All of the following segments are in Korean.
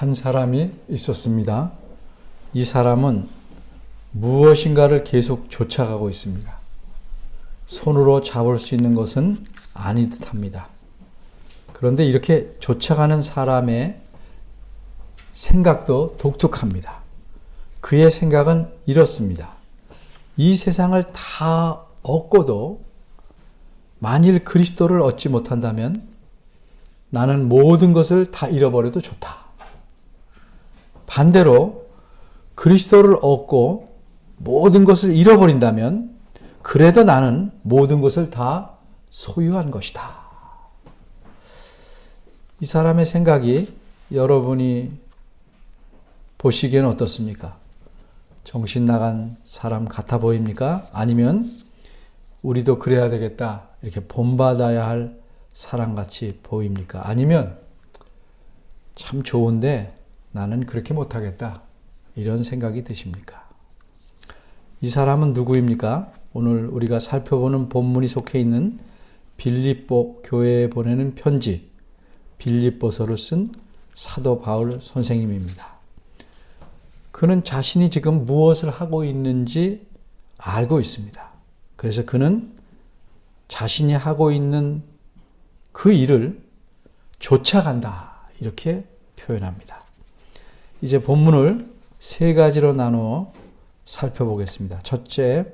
한 사람이 있었습니다. 이 사람은 무엇인가를 계속 쫓아가고 있습니다. 손으로 잡을 수 있는 것은 아닌 듯합니다. 그런데 이렇게 쫓아가는 사람의 생각도 독특합니다. 그의 생각은 이렇습니다. 이 세상을 다 얻고도 만일 그리스도를 얻지 못한다면 나는 모든 것을 다 잃어버려도 좋다. 반대로 그리스도를 얻고 모든 것을 잃어버린다면 그래도 나는 모든 것을 다 소유한 것이다. 이 사람의 생각이 여러분이 보시기에는 어떻습니까? 정신 나간 사람 같아 보입니까? 아니면 우리도 그래야 되겠다, 이렇게 본받아야 할 사람같이 보입니까? 아니면 참 좋은데 나는 그렇게 못하겠다, 이런 생각이 드십니까? 이 사람은 누구입니까? 오늘 우리가 살펴보는 본문이 속해 있는 빌립보 교회에 보내는 편지, 빌립보서를 쓴 사도 바울 선생님입니다. 그는 자신이 지금 무엇을 하고 있는지 알고 있습니다. 그래서 그는 자신이 하고 있는 그 일을 쫓아간다, 이렇게 표현합니다. 이제 본문을 세 가지로 나누어 살펴보겠습니다. 첫째,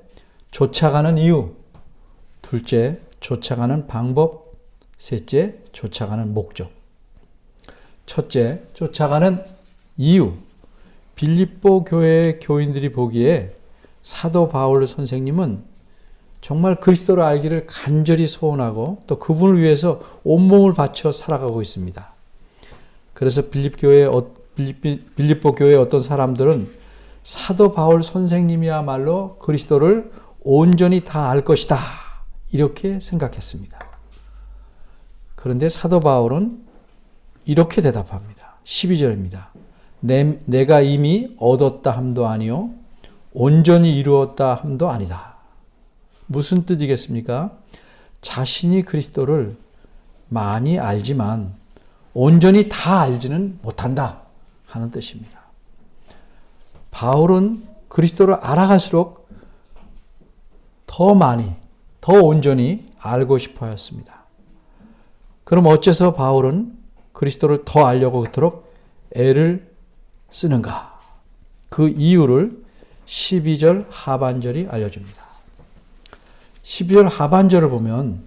쫓아가는 이유. 둘째, 쫓아가는 방법. 셋째, 쫓아가는 목적. 첫째, 쫓아가는 이유. 빌립보 교회의 교인들이 보기에 사도 바울 선생님은 정말 그리스도를 알기를 간절히 소원하고 또 그분을 위해서 온몸을 바쳐 살아가고 있습니다. 그래서 빌립보 교회의 어떤 사람들은 사도 바울 선생님이야말로 그리스도를 온전히 다 알 것이다, 이렇게 생각했습니다. 그런데 사도 바울은 이렇게 대답합니다. 12절입니다. 내가 이미 얻었다 함도 아니요 온전히 이루었다 함도 아니다. 무슨 뜻이겠습니까? 자신이 그리스도를 많이 알지만 온전히 다 알지는 못한다 하는 뜻입니다. 바울은 그리스도를 알아갈수록 더 많이, 더 온전히 알고 싶어 하였습니다. 그럼 어째서 바울은 그리스도를 더 알려고 그토록 애를 쓰는가? 그 이유를 12절 하반절이 알려줍니다. 12절 하반절을 보면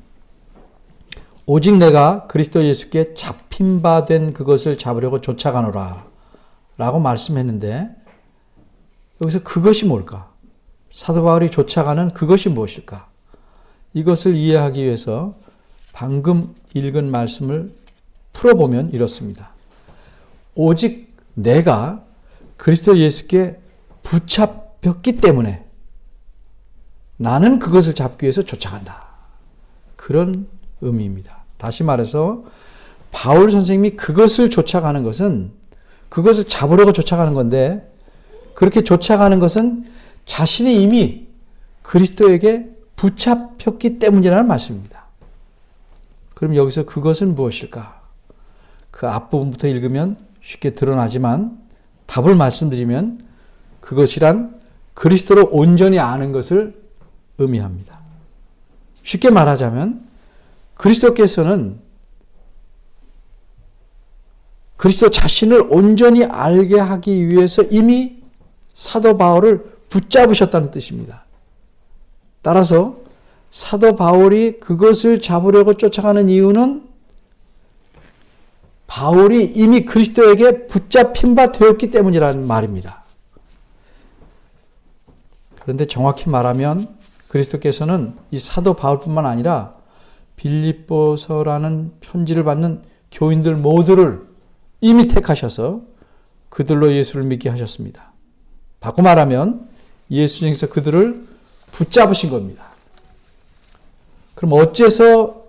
오직 내가 그리스도 예수께 잡힌 바 된 그것을 잡으려고 쫓아가노라 라고 말씀했는데, 여기서 그것이 뭘까? 사도 바울이 쫓아가는 그것이 무엇일까? 이것을 이해하기 위해서 방금 읽은 말씀을 풀어보면 이렇습니다. 오직 내가 그리스도 예수께 붙잡혔기 때문에 나는 그것을 잡기 위해서 쫓아간다, 그런 의미입니다. 다시 말해서 바울 선생님이 그것을 쫓아가는 것은 그것을 잡으려고 쫓아가는 건데, 그렇게 쫓아가는 것은 자신이 이미 그리스도에게 붙잡혔기 때문이라는 말씀입니다. 그럼 여기서 그것은 무엇일까? 그 앞부분부터 읽으면 쉽게 드러나지만 답을 말씀드리면 그것이란 그리스도를 온전히 아는 것을 의미합니다. 쉽게 말하자면 그리스도께서는 그리스도 자신을 온전히 알게 하기 위해서 이미 사도 바울을 붙잡으셨다는 뜻입니다. 따라서 사도 바울이 그것을 잡으려고 쫓아가는 이유는 바울이 이미 그리스도에게 붙잡힌 바 되었기 때문이라는 말입니다. 그런데 정확히 말하면 그리스도께서는 이 사도 바울뿐만 아니라 빌립보서라는 편지를 받는 교인들 모두를 이미 택하셔서 그들로 예수를 믿게 하셨습니다. 바꿔 말하면 예수님께서 그들을 붙잡으신 겁니다. 그럼 어째서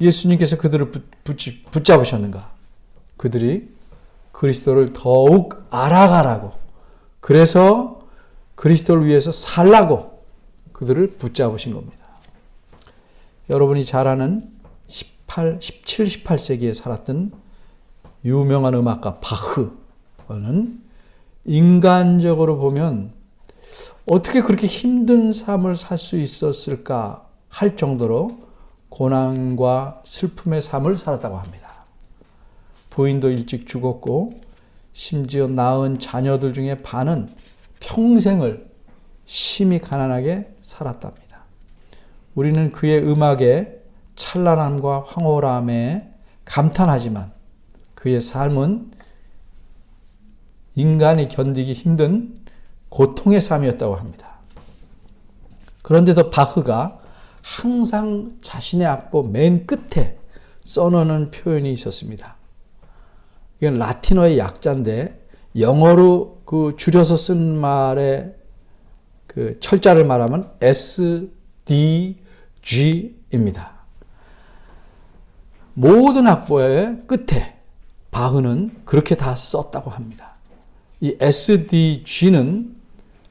예수님께서 그들을 붙잡으셨는가? 그들이 그리스도를 더욱 알아가라고, 그래서 그리스도를 위해서 살라고 그들을 붙잡으신 겁니다. 여러분이 잘 아는 17, 18세기에 살았던 유명한 음악가 바흐는 인간적으로 보면 어떻게 그렇게 힘든 삶을 살 수 있었을까 할 정도로 고난과 슬픔의 삶을 살았다고 합니다. 부인도 일찍 죽었고 심지어 낳은 자녀들 중에 반은 평생을 심히 가난하게 살았답니다. 우리는 그의 음악의 찬란함과 황홀함에 감탄하지만 그의 삶은 인간이 견디기 힘든 고통의 삶이었다고 합니다. 그런데도 바흐가 항상 자신의 악보 맨 끝에 써놓는 표현이 있었습니다. 이건 라틴어의 약자인데 영어로 그 줄여서 쓴 말의 그 철자를 말하면 SDG입니다. 모든 악보의 끝에 바흐는 그렇게 다 썼다고 합니다. 이 SDG는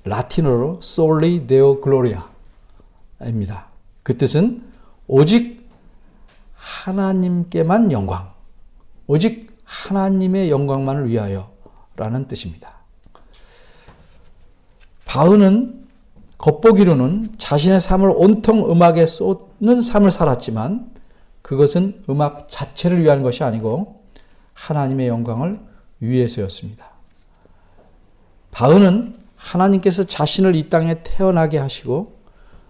라틴어로 Soli Deo Gloria입니다. 그 뜻은 오직 하나님께만 영광, 오직 하나님의 영광만을 위하여 라는 뜻입니다. 바흐는 겉보기로는 자신의 삶을 온통 음악에 쏟는 삶을 살았지만 그것은 음악 자체를 위한 것이 아니고 하나님의 영광을 위해서였습니다. 바흐는 하나님께서 자신을 이 땅에 태어나게 하시고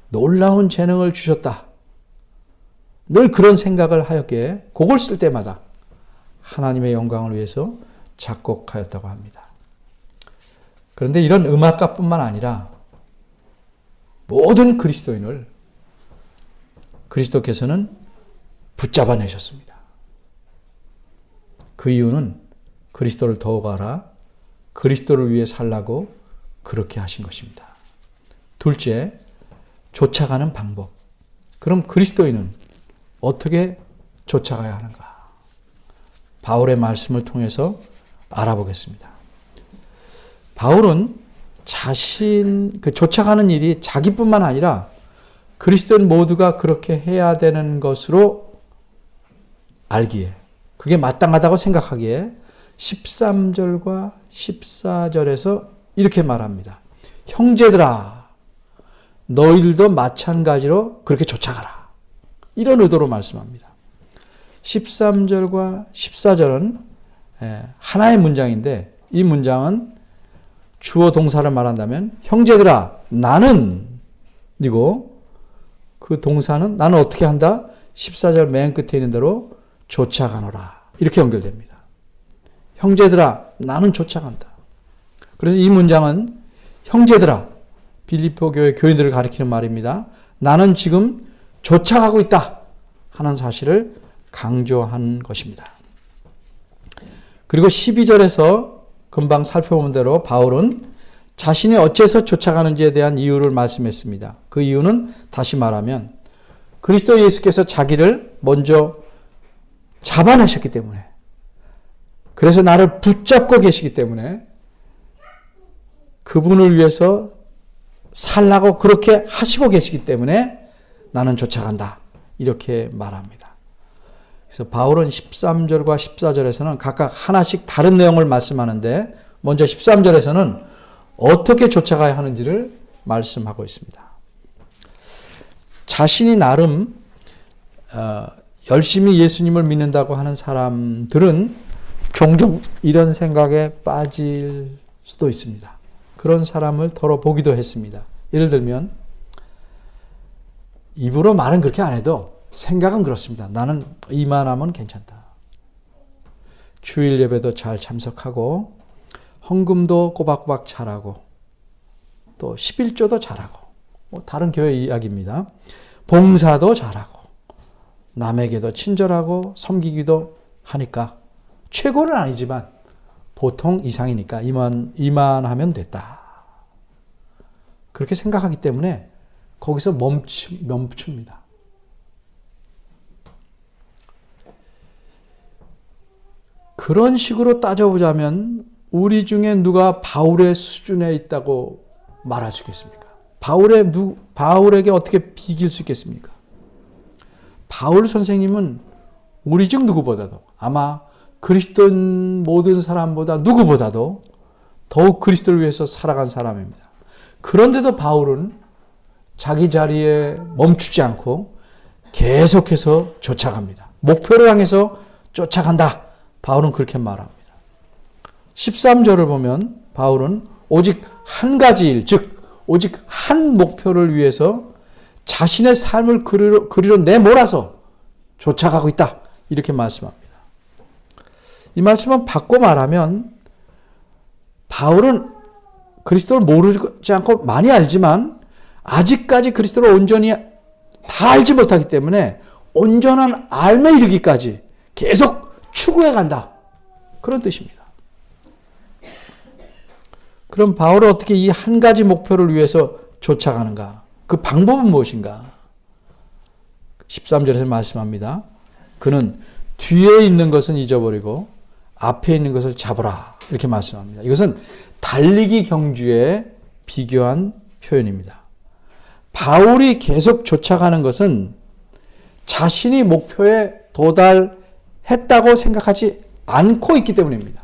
놀라운 재능을 주셨다. 늘 그런 생각을 하였기에 곡을 쓸 때마다 하나님의 영광을 위해서 작곡하였다고 합니다. 그런데 이런 음악가뿐만 아니라 모든 그리스도인을 그리스도께서는 붙잡아내셨습니다. 그 이유는 그리스도를 더욱 알아 그리스도를 위해 살라고 그렇게 하신 것입니다. 둘째, 쫓아가는 방법. 그럼 그리스도인은 어떻게 쫓아가야 하는가? 바울의 말씀을 통해서 알아보겠습니다. 바울은 쫓아가는 일이 자기뿐만 아니라 그리스도인 모두가 그렇게 해야 되는 것으로 알기에, 그게 마땅하다고 생각하기에 13절과 14절에서 이렇게 말합니다. 형제들아, 너희들도 마찬가지로 그렇게 쫓아가라. 이런 의도로 말씀합니다. 13절과 14절은 하나의 문장인데 이 문장은 주어 동사를 말한다면 형제들아 나는 이고 그 동사는 나는 어떻게 한다? 14절 맨 끝에 있는 대로 쫓아가노라. 이렇게 연결됩니다. 형제들아 나는 쫓아간다. 그래서 이 문장은 형제들아 빌립보 교회 교인들을 가리키는 말입니다. 나는 지금 쫓아가고 있다 하는 사실을 강조한 것입니다. 그리고 12절에서 금방 살펴본 대로 바울은 자신이 어째서 쫓아가는지에 대한 이유를 말씀했습니다. 그 이유는 다시 말하면 그리스도 예수께서 자기를 먼저 잡아내셨기 때문에, 그래서 나를 붙잡고 계시기 때문에 그분을 위해서 살라고 그렇게 하시고 계시기 때문에 나는 쫓아간다. 이렇게 말합니다. 그래서 바울은 13절과 14절에서는 각각 하나씩 다른 내용을 말씀하는데 먼저 13절에서는 어떻게 쫓아가야 하는지를 말씀하고 있습니다. 자신이 나름 열심히 예수님을 믿는다고 하는 사람들은 종종 이런 생각에 빠질 수도 있습니다. 그런 사람을 덜어보기도 했습니다. 예를 들면 입으로 말은 그렇게 안 해도 생각은 그렇습니다. 나는 이만하면 괜찮다. 주일 예배도 잘 참석하고 헌금도 꼬박꼬박 잘하고 또 11조도 잘하고 다른 교회 이야기입니다. 봉사도 잘하고 남에게도 친절하고 섬기기도 하니까 최고는 아니지만 보통 이상이니까 이만하면 됐다. 그렇게 생각하기 때문에 거기서 멈춥니다. 그런 식으로 따져보자면 우리 중에 누가 바울의 수준에 있다고 말할 수 있겠습니까? 바울에게 어떻게 비길 수 있겠습니까? 바울 선생님은 우리 중 누구보다도 아마 그리스도인 모든 사람보다 누구보다도 더욱 그리스도를 위해서 살아간 사람입니다. 그런데도 바울은 자기 자리에 멈추지 않고 계속해서 쫓아갑니다. 목표를 향해서 쫓아간다. 바울은 그렇게 말합니다. 13절을 보면 바울은 오직 한 가지 일, 즉 오직 한 목표를 위해서 자신의 삶을 그리로 내몰아서 쫓아가고 있다. 이렇게 말씀합니다. 이 말씀은 바꿔 말하면 바울은 그리스도를 모르지 않고 많이 알지만 아직까지 그리스도를 온전히 다 알지 못하기 때문에 온전한 알매 이르기까지 계속 추구해 간다. 그런 뜻입니다. 그럼 바울은 어떻게 이 한 가지 목표를 위해서 쫓아가는가? 그 방법은 무엇인가? 13절에서 말씀합니다. 그는 뒤에 있는 것은 잊어버리고 앞에 있는 것을 잡으라. 이렇게 말씀합니다. 이것은 달리기 경주에 비교한 표현입니다. 바울이 계속 쫓아가는 것은 자신이 목표에 도달했다고 생각하지 않고 있기 때문입니다.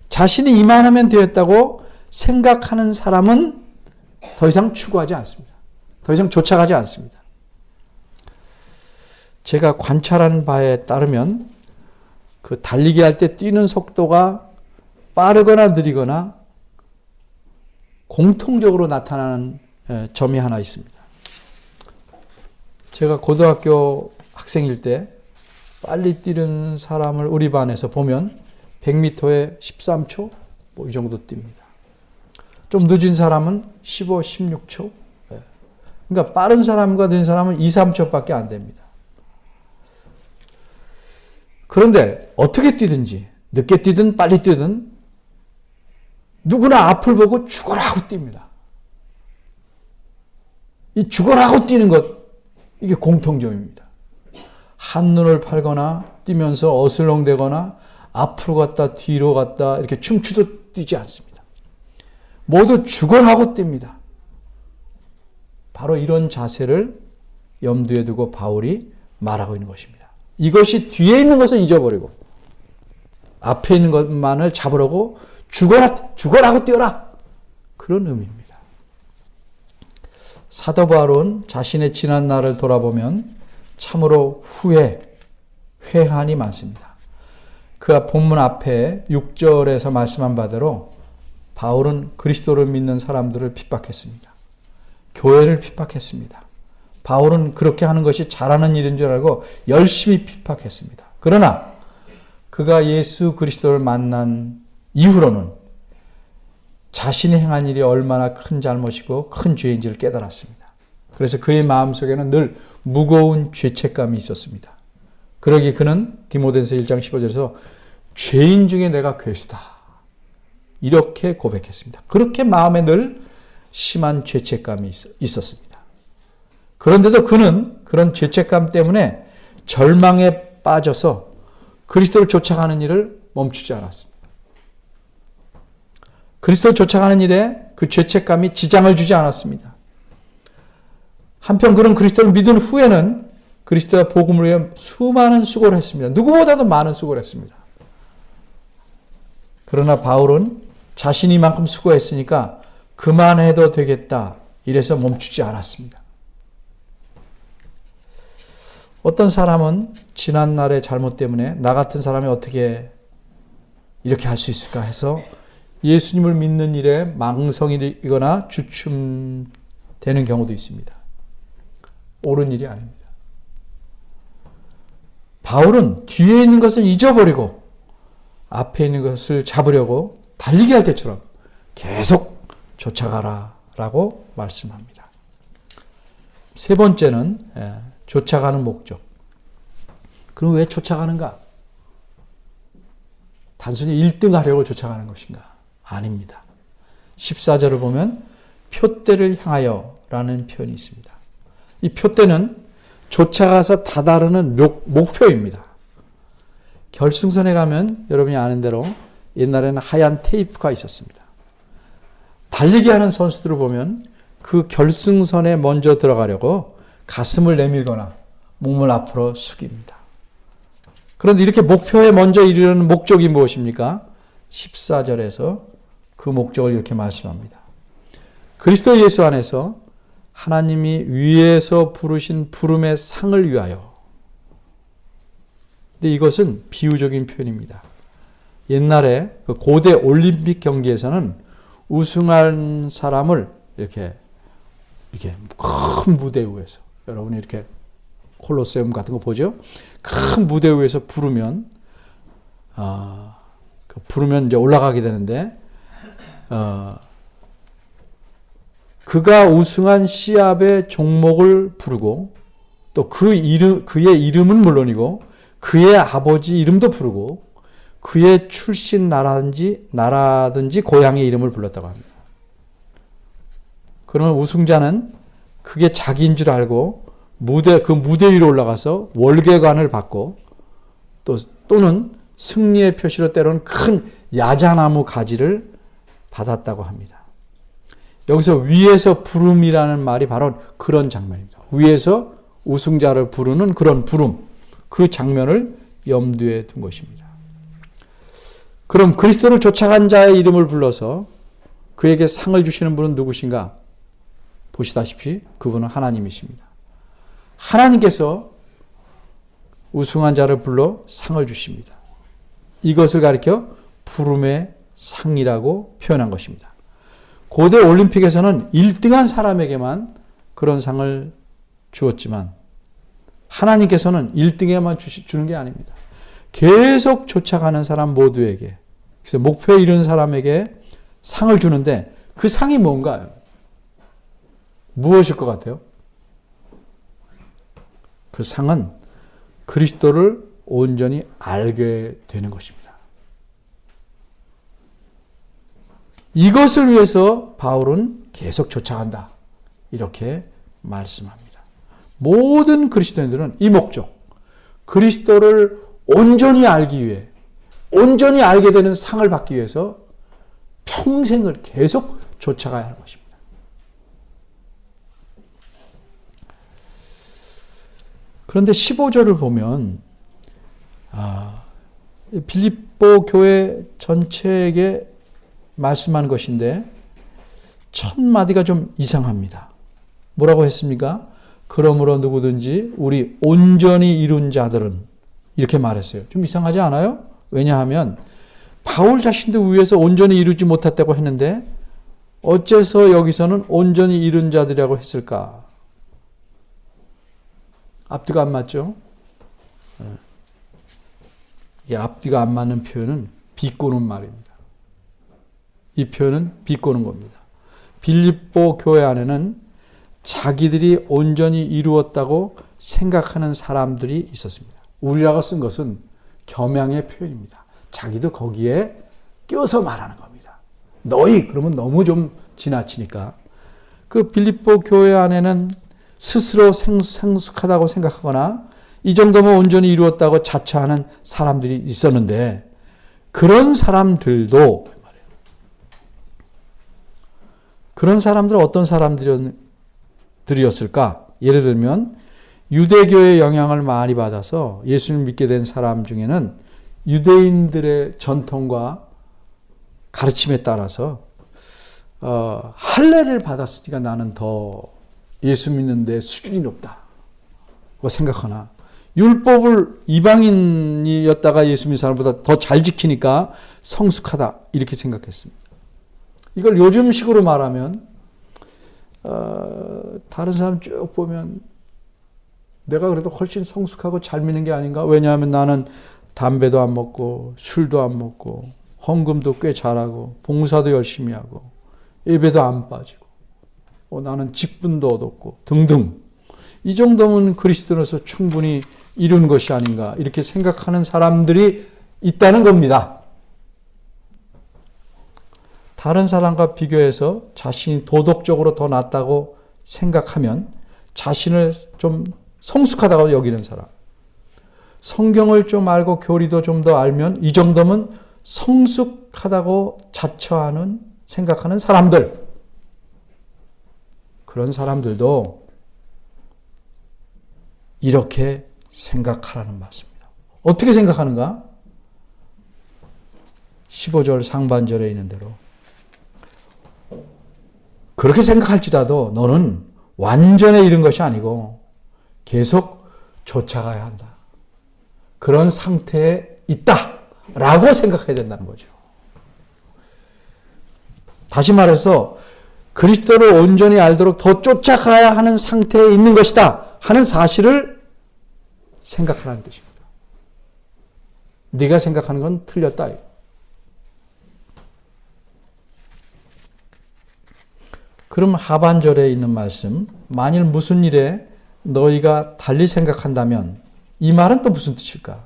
자신이 이만하면 되었다고 생각하는 사람은 더 이상 추구하지 않습니다. 더 이상 쫓아가지 않습니다. 제가 관찰한 바에 따르면 그 달리기 할 때 뛰는 속도가 빠르거나 느리거나 공통적으로 나타나는 점이 하나 있습니다. 제가 고등학교 학생일 때 빨리 뛰는 사람을 우리 반에서 보면 100m에 13초? 뭐 이 정도 뜁니다. 좀 늦은 사람은 15, 16초? 그러니까 빠른 사람과 늦은 사람은 2, 3초밖에 안 됩니다. 그런데 어떻게 뛰든지 늦게 뛰든 빨리 뛰든 누구나 앞을 보고 죽어라 하고 뜁니다. 이 죽어라 하고 뛰는 것, 이게 공통점입니다. 한눈을 팔거나 뛰면서 어슬렁대거나 앞으로 갔다 뒤로 갔다 이렇게 춤추듯 뛰지 않습니다. 모두 죽어라 하고 뜁니다. 바로 이런 자세를 염두에 두고 바울이 말하고 있는 것입니다. 이것이 뒤에 있는 것은 잊어버리고 앞에 있는 것만을 잡으려고 죽어라 하고 뛰어라. 그런 의미입니다. 사도 바울은 자신의 지난 날을 돌아보면 참으로 회한이 많습니다. 그 본문 앞에 6절에서 말씀한 바대로 바울은 그리스도를 믿는 사람들을 핍박했습니다. 교회를 핍박했습니다. 바울은 그렇게 하는 것이 잘하는 일인 줄 알고 열심히 핍박했습니다. 그러나 그가 예수 그리스도를 만난 이후로는 자신이 행한 일이 얼마나 큰 잘못이고 큰 죄인지를 깨달았습니다. 그래서 그의 마음속에는 늘 무거운 죄책감이 있었습니다. 그러기 그는 디모데전서 1장 15절에서 죄인 중에 내가 괴수다. 이렇게 고백했습니다. 그렇게 마음에 늘 심한 죄책감이 있었습니다. 그런데도 그는 그런 죄책감 때문에 절망에 빠져서 그리스도를 쫓아가는 일을 멈추지 않았습니다. 그리스도를 쫓아가는 일에 그 죄책감이 지장을 주지 않았습니다. 한편 그는 그리스도를 믿은 후에는 그리스도의 복음을 위해 수많은 수고를 했습니다. 누구보다도 많은 수고를 했습니다. 그러나 바울은 자신이 이만큼 수고했으니까 그만해도 되겠다. 이래서 멈추지 않았습니다. 어떤 사람은 지난 날의 잘못 때문에 나 같은 사람이 어떻게 이렇게 할 수 있을까 해서 예수님을 믿는 일에 망성이거나 주춤되는 경우도 있습니다. 옳은 일이 아닙니다. 바울은 뒤에 있는 것을 잊어버리고 앞에 있는 것을 잡으려고 달리기 할 때처럼 계속 쫓아가라라고 말씀합니다. 세 번째는 쫓아가는 목적. 그럼 왜 쫓아가는가? 단순히 1등 하려고 쫓아가는 것인가? 아닙니다. 14절을 보면 표대를 향하여 라는 표현이 있습니다. 이 표대는 쫓아가서 다다르는 목표입니다. 결승선에 가면 여러분이 아는 대로 옛날에는 하얀 테이프가 있었습니다. 달리기 하는 선수들을 보면 그 결승선에 먼저 들어가려고 가슴을 내밀거나 몸을 앞으로 숙입니다. 그런데 이렇게 목표에 먼저 이르는 목적이 무엇입니까? 14절에서 그 목적을 이렇게 말씀합니다. 그리스도 예수 안에서 하나님이 위에서 부르신 부름의 상을 위하여. 근데 이것은 비유적인 표현입니다. 옛날에 그 고대 올림픽 경기에서는 우승한 사람을 이렇게 큰 무대 위에서, 여러분이 이렇게 콜로세움 같은 거 보죠? 큰 무대 위에서 부르면 이제 올라가게 되는데, 그가 우승한 시합의 종목을 부르고, 또 그의 이름은 물론이고 그의 아버지 이름도 부르고 그의 출신 나라든지 고향의 이름을 불렀다고 합니다. 그러면 우승자는 그게 자기인 줄 알고 그 무대 위로 올라가서 월계관을 받고, 또는 승리의 표시로 때로는 큰 야자나무 가지를 받았다고 합니다. 여기서 위에서 부름이라는 말이 바로 그런 장면입니다. 위에서 우승자를 부르는 그런 부름, 그 장면을 염두에 둔 것입니다. 그럼 그리스도를 쫓아간 자의 이름을 불러서 그에게 상을 주시는 분은 누구신가? 보시다시피 그분은 하나님이십니다. 하나님께서 우승한 자를 불러 상을 주십니다. 이것을 가리켜 부름의 상이라고 표현한 것입니다. 고대 올림픽에서는 1등한 사람에게만 그런 상을 주었지만 하나님께서는 1등에만 주는 게 아닙니다. 계속 쫓아가는 사람 모두에게, 그래서 목표에 이르는 사람에게 상을 주는데 그 상이 뭔가요? 무엇일 것 같아요? 그 상은 그리스도를 온전히 알게 되는 것입니다. 이것을 위해서 바울은 계속 쫓아간다, 이렇게 말씀합니다. 모든 그리스도인들은 이 목적, 그리스도를 온전히 알기 위해, 온전히 알게 되는 상을 받기 위해서 평생을 계속 쫓아가야 하는 것입니다. 그런데 15절을 보면 빌립보 교회 전체에게 말씀한 것인데 첫 마디가 좀 이상합니다. 뭐라고 했습니까? 그러므로 누구든지 우리 온전히 이룬 자들은, 이렇게 말했어요. 좀 이상하지 않아요? 왜냐하면 바울 자신도 위에서 온전히 이루지 못했다고 했는데 어째서 여기서는 온전히 이룬 자들이라고 했을까? 앞뒤가 안 맞죠? 이 앞뒤가 안 맞는 표현은 비꼬는 말입니다. 이 표현은 비꼬는 겁니다. 빌립보 교회 안에는 자기들이 온전히 이루었다고 생각하는 사람들이 있었습니다. 우리라고 쓴 것은 겸양의 표현입니다. 자기도 거기에 껴서 말하는 겁니다. 너희 그러면 너무 좀 지나치니까. 그 빌립보 교회 안에는 스스로 성숙하다고 생각하거나 이 정도면 온전히 이루었다고 자처하는 사람들이 있었는데, 그런 사람들도, 그런 사람들은 어떤 사람들이었을까? 예를 들면 유대교의 영향을 많이 받아서 예수를 믿게 된 사람 중에는 유대인들의 전통과 가르침에 따라서 할례를 받았으니까 나는 더 예수 믿는 데 수준이 높다고 생각하나, 율법을 이방인이었다가 예수 믿는 사람보다 더 잘 지키니까 성숙하다, 이렇게 생각했습니다. 이걸 요즘식으로 말하면 다른 사람 쭉 보면 내가 그래도 훨씬 성숙하고 잘 믿는 게 아닌가? 왜냐하면 나는 담배도 안 먹고 술도 안 먹고 헌금도 꽤 잘하고 봉사도 열심히 하고 예배도 안 빠지고 나는 직분도 얻었고 등등. 이 정도면 그리스도로서 충분히 이룬 것이 아닌가, 이렇게 생각하는 사람들이 있다는 겁니다. 다른 사람과 비교해서 자신이 도덕적으로 더 낫다고 생각하면 자신을 좀 성숙하다고 여기는 사람, 성경을 좀 알고 교리도 좀 더 알면 이 정도면 성숙하다고 자처하는, 생각하는 사람들, 그런 사람들도 이렇게 생각하라는 말씀입니다. 어떻게 생각하는가? 15절 상반절에 있는 대로 그렇게 생각할지라도 너는 완전에 이른 것이 아니고 계속 쫓아가야 한다. 그런 상태에 있다라고 생각해야 된다는 거죠. 다시 말해서 그리스도를 온전히 알도록 더 쫓아가야 하는 상태에 있는 것이다 하는 사실을 생각하라는 뜻입니다. 네가 생각하는 건 틀렸다. 그럼 하반절에 있는 말씀, 만일 무슨 일에 너희가 달리 생각한다면 이 말은 또 무슨 뜻일까?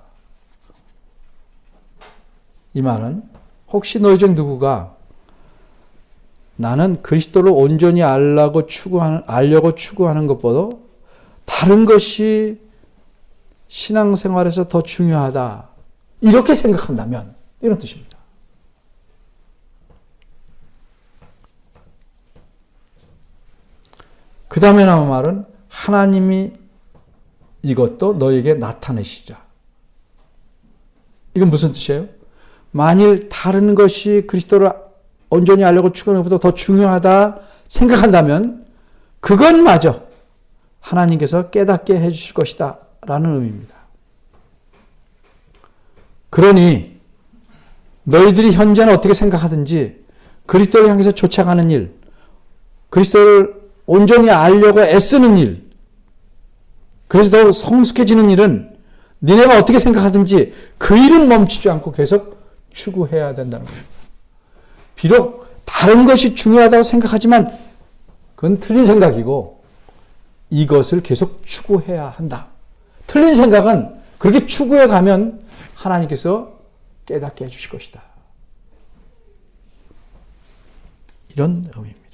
이 말은 혹시 너희 중 누구가 나는 그리스도를 온전히 알려고 추구하는 것보다 다른 것이 신앙생활에서 더 중요하다. 이렇게 생각한다면 이런 뜻입니다. 그 다음에 나온 말은 하나님이 이것도 너에게 나타내시자. 이건 무슨 뜻이에요? 만일 다른 것이 그리스도를 온전히 알려고 추구하는 것보다 더 중요하다 생각한다면 그건 마저 하나님께서 깨닫게 해주실 것이다 라는 의미입니다. 그러니 너희들이 현재는 어떻게 생각하든지 그리스도를 향해서 쫓아가는 일, 그리스도를 온전히 알려고 애쓰는 일, 그래서 더 성숙해지는 일은 니네가 어떻게 생각하든지 그 일은 멈추지 않고 계속 추구해야 된다는 겁니다. 비록 다른 것이 중요하다고 생각하지만 그건 틀린 생각이고 이것을 계속 추구해야 한다. 틀린 생각은 그렇게 추구해 가면 하나님께서 깨닫게 해주실 것이다. 이런 의미입니다.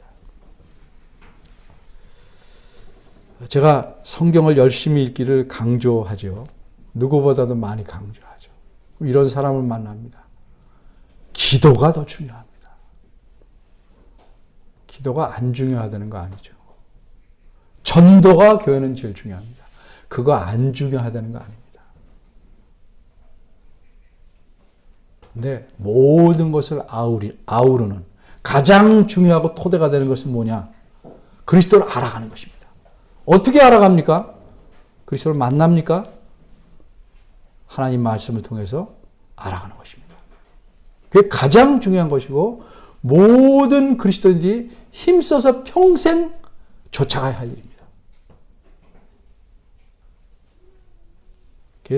제가 성경을 열심히 읽기를 강조하죠. 누구보다도 많이 강조하죠. 이런 사람을 만납니다. 기도가 더 중요합니다. 기도가 안 중요하다는 거 아니죠. 전도가 교회는 제일 중요합니다. 그거 안 중요하다는 거 아닙니다. 근데 모든 것을 아우르는 가장 중요하고 토대가 되는 것은 뭐냐? 그리스도를 알아가는 것입니다. 어떻게 알아갑니까? 그리스도를 만납니까? 하나님 말씀을 통해서 알아가는 것입니다. 그게 가장 중요한 것이고 모든 그리스도인들이 힘써서 평생 쫓아가야 할 일입니다.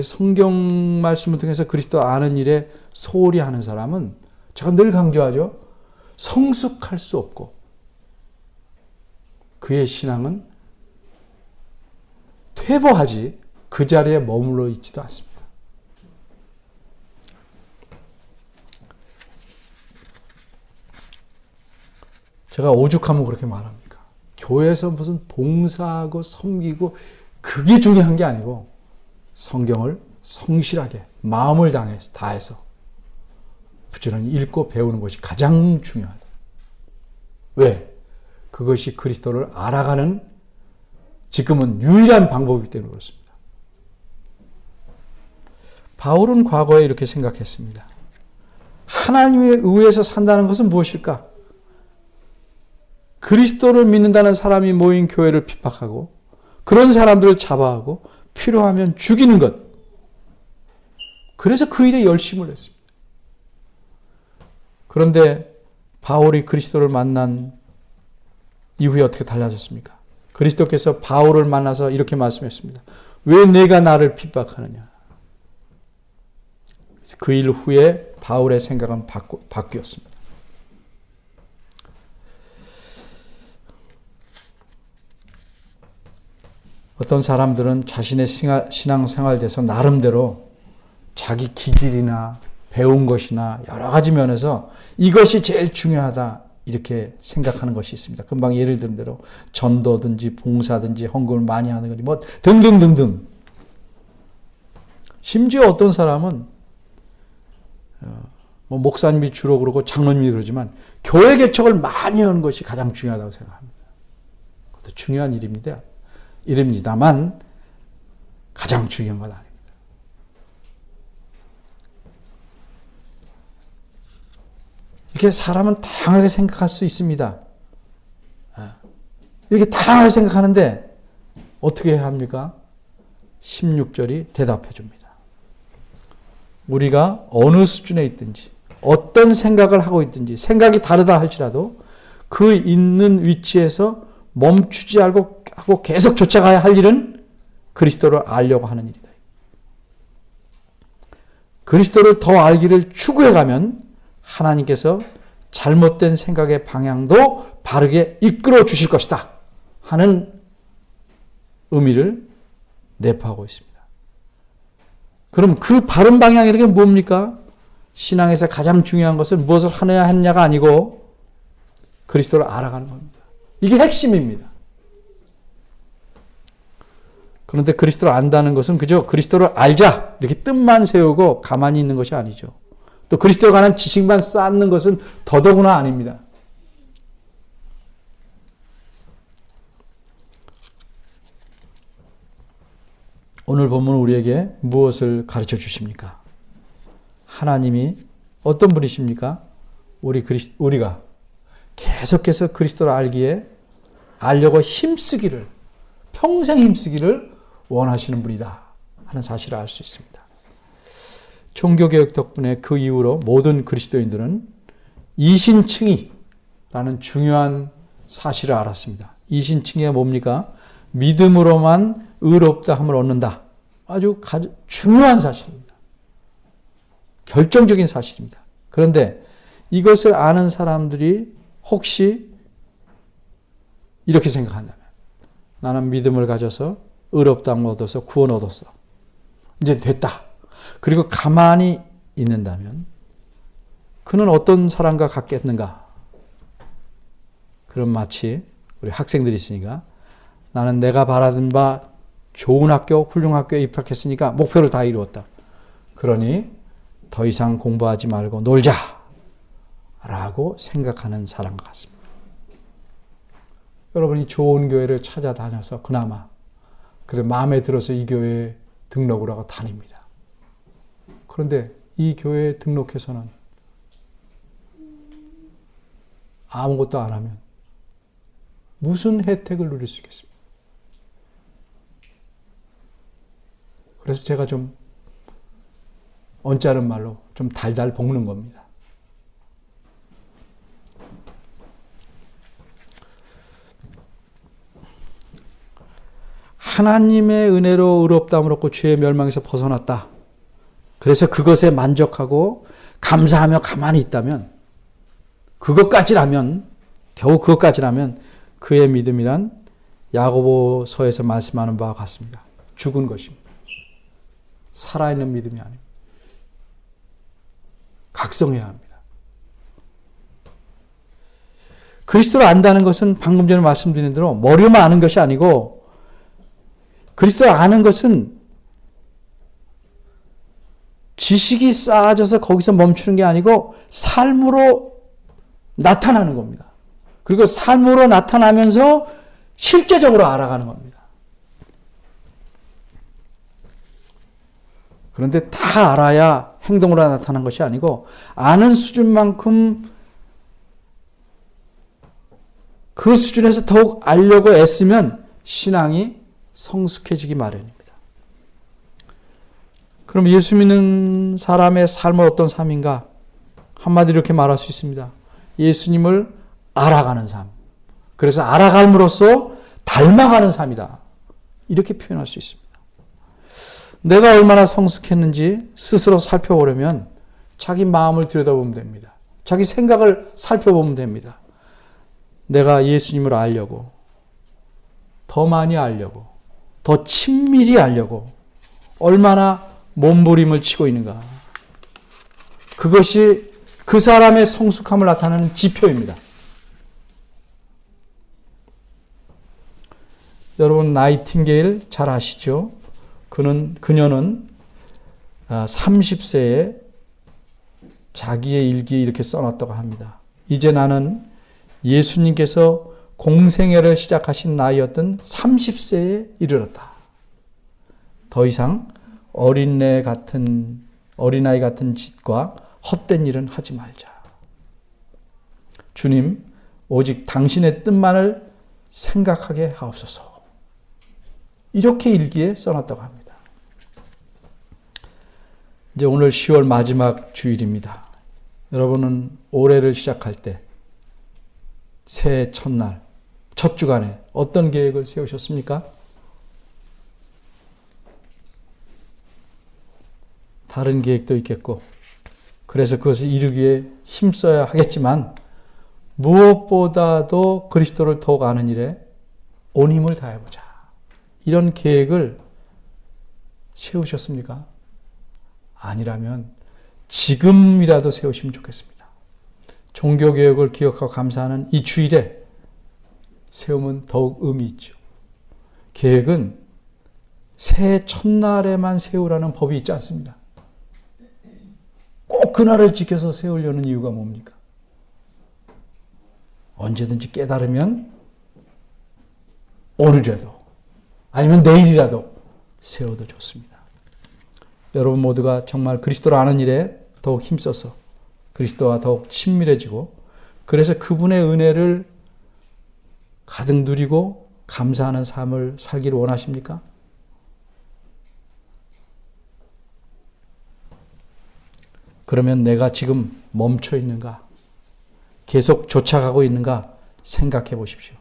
성경 말씀을 통해서 그리스도 아는 일에 소홀히 하는 사람은 제가 늘 강조하죠. 성숙할 수 없고 그의 신앙은 퇴보하지 그 자리에 머물러 있지도 않습니다. 제가 오죽하면 그렇게 말합니까? 교회에서 무슨 봉사하고 섬기고 그게 중요한 게 아니고 성경을 성실하게 마음을 다해서 부지런히 읽고 배우는 것이 가장 중요하다. 왜? 그것이 그리스도를 알아가는 지금은 유일한 방법이기 때문에 그렇습니다. 바울은 과거에 이렇게 생각했습니다. 하나님에 의해서 산다는 것은 무엇일까? 그리스도를 믿는다는 사람이 모인 교회를 핍박하고 그런 사람들을 잡아하고 필요하면 죽이는 것. 그래서 그 일에 열심을 했습니다. 그런데 바울이 그리스도를 만난 이후에 어떻게 달라졌습니까? 그리스도께서 바울을 만나서 이렇게 말씀했습니다. 왜 내가 나를 핍박하느냐? 그 일 후에 바울의 생각은 바뀌었습니다. 어떤 사람들은 자신의 신앙생활에서 나름대로 자기 기질이나 배운 것이나 여러 가지 면에서 이것이 제일 중요하다 이렇게 생각하는 것이 있습니다. 금방 예를 든 대로 전도든지 봉사든지 헌금을 많이 하는 거지 뭐 등등등등. 심지어 어떤 사람은 뭐 목사님이 주로 그러고 장로님이 그러지만 교회 개척을 많이 하는 것이 가장 중요하다고 생각합니다. 그것도 중요한 일입니다만 가장 중요한 건 아닙니다. 이렇게 사람은 다양하게 생각할 수 있습니다. 이렇게 다양하게 생각하는데 어떻게 해야 합니까? 16절이 대답해 줍니다. 우리가 어느 수준에 있든지 어떤 생각을 하고 있든지 생각이 다르다 할지라도 그 있는 위치에서 멈추지 않고 하고 계속 쫓아가야 할 일은 그리스도를 알려고 하는 일이다. 그리스도를 더 알기를 추구해가면 하나님께서 잘못된 생각의 방향도 바르게 이끌어 주실 것이다 하는 의미를 내포하고 있습니다. 그럼 그 바른 방향이라는 게 뭡니까? 신앙에서 가장 중요한 것은 무엇을 하느냐 했냐가 아니고 그리스도를 알아가는 겁니다. 이게 핵심입니다. 그런데 그리스도를 안다는 것은 그저 그리스도를 알자 이렇게 뜻만 세우고 가만히 있는 것이 아니죠. 또 그리스도에 관한 지식만 쌓는 것은 더더구나 아닙니다. 오늘 본문은 우리에게 무엇을 가르쳐 주십니까? 하나님이 어떤 분이십니까? 우리가 계속해서 그리스도를 알려고 힘쓰기를, 평생 힘쓰기를 원하시는 분이다 하는 사실을 알 수 있습니다. 종교개혁 덕분에 그 이후로 모든 그리스도인들은 이신칭의라는 중요한 사실을 알았습니다. 이신칭의가 뭡니까? 믿음으로만 의롭다함을 얻는다. 아주 중요한 사실입니다. 결정적인 사실입니다. 그런데 이것을 아는 사람들이 혹시 이렇게 생각한다면 나는 믿음을 가져서 의롭다함을 얻어서 구원 얻었어. 이제 됐다. 그리고 가만히 있는다면 그는 어떤 사람과 같겠는가? 그럼 마치 우리 학생들이 있으니까 나는 내가 바라던 바 좋은 학교, 훌륭한 학교에 입학했으니까 목표를 다 이루었다. 그러니 더 이상 공부하지 말고 놀자 라고 생각하는 사람과 같습니다. 여러분이 좋은 교회를 찾아다녀서 그나마 그래 마음에 들어서 이 교회에 등록을 하고 다닙니다. 그런데 이 교회에 등록해서는 아무것도 안 하면 무슨 혜택을 누릴 수 있겠습니까? 그래서 제가 좀 언짢은 말로 좀 달달 볶는 겁니다. 하나님의 은혜로 의롭다함을 얻고 죄의 멸망에서 벗어났다. 그래서 그것에 만족하고 감사하며 가만히 있다면 겨우 그것까지라면 그의 믿음이란 야고보서에서 말씀하는 바와 같습니다. 죽은 것입니다. 살아있는 믿음이 아닙니다. 각성해야 합니다. 그리스도를 안다는 것은 방금 전에 말씀드린 대로 머리로만 아는 것이 아니고 그리스도를 아는 것은 지식이 쌓아져서 거기서 멈추는 게 아니고 삶으로 나타나는 겁니다. 그리고 삶으로 나타나면서 실제적으로 알아가는 겁니다. 그런데 다 알아야 행동으로 나타나는 것이 아니고 아는 수준만큼 그 수준에서 더욱 알려고 애쓰면 신앙이 성숙해지기 마련입니다. 그럼 예수 믿는 사람의 삶은 어떤 삶인가? 한마디로 이렇게 말할 수 있습니다. 예수님을 알아가는 삶. 그래서 알아감으로써 닮아가는 삶이다. 이렇게 표현할 수 있습니다. 내가 얼마나 성숙했는지 스스로 살펴보려면 자기 마음을 들여다보면 됩니다. 자기 생각을 살펴보면 됩니다. 내가 예수님을 알려고, 더 많이 알려고, 더 친밀히 알려고 얼마나 몸부림을 치고 있는가. 그것이 그 사람의 성숙함을 나타내는 지표입니다. 여러분 나이팅게일 잘 아시죠? 그녀는 30세에 자기의 일기에 이렇게 써놨다고 합니다. 이제 나는 예수님께서 공생애를 시작하신 나이였던 30세에 이르렀다. 더 이상 어린아이 같은 짓과 헛된 일은 하지 말자. 주님, 오직 당신의 뜻만을 생각하게 하옵소서. 이렇게 일기에 써놨다고 합니다. 이제 오늘 10월 마지막 주일입니다. 여러분은 올해를 시작할 때 새해 첫날, 첫 주간에 어떤 계획을 세우셨습니까? 다른 계획도 있겠고, 그래서 그것을 이루기 위해 힘써야 하겠지만 무엇보다도 그리스도를 더욱 아는 일에 온 힘을 다해보자. 이런 계획을 세우셨습니까? 아니라면 지금이라도 세우시면 좋겠습니다. 종교개혁을 기억하고 감사하는 이 주일에 세우면 더욱 의미 있죠. 계획은 새해 첫날에만 세우라는 법이 있지 않습니다. 꼭 그날을 지켜서 세우려는 이유가 뭡니까? 언제든지 깨달으면 오늘이라도 아니면 내일이라도 세워도 좋습니다. 여러분 모두가 정말 그리스도를 아는 일에 더욱 힘써서 그리스도와 더욱 친밀해지고, 그래서 그분의 은혜를 가득 누리고 감사하는 삶을 살기를 원하십니까? 그러면 내가 지금 멈춰 있는가? 계속 쫓아가고 있는가? 생각해 보십시오.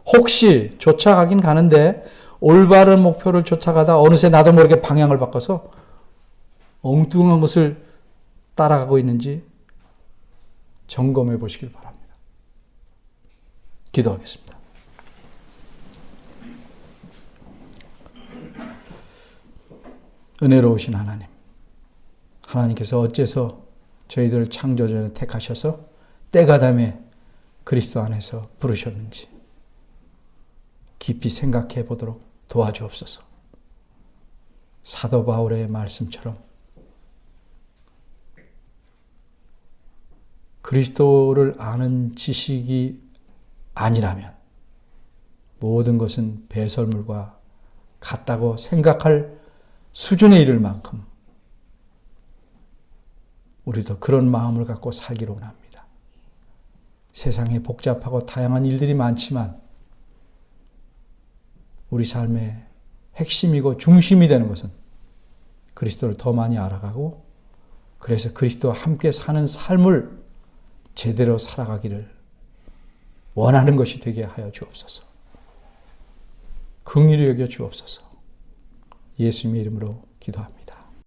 혹시 쫓아가긴 가는데 올바른 목표를 쫓아가다 어느새 나도 모르게 방향을 바꿔서 엉뚱한 것을 따라가고 있는지 점검해 보시길 바랍니다. 기도하겠습니다. 은혜로우신 하나님, 하나님께서 어째서 저희들을 창조전에 택하셔서 때가담에 그리스도 안에서 부르셨는지 깊이 생각해 보도록 도와주옵소서. 사도 바울의 말씀처럼 그리스도를 아는 지식이 아니라면 모든 것은 배설물과 같다고 생각할 수준에 이를 만큼 우리도 그런 마음을 갖고 살기를 원합니다. 세상에 복잡하고 다양한 일들이 많지만 우리 삶의 핵심이고 중심이 되는 것은 그리스도를 더 많이 알아가고, 그래서 그리스도와 함께 사는 삶을 제대로 살아가기를 원하는 것이 되게 하여 주옵소서. 긍휼히 여겨 주옵소서. 예수님의 이름으로 기도합니다.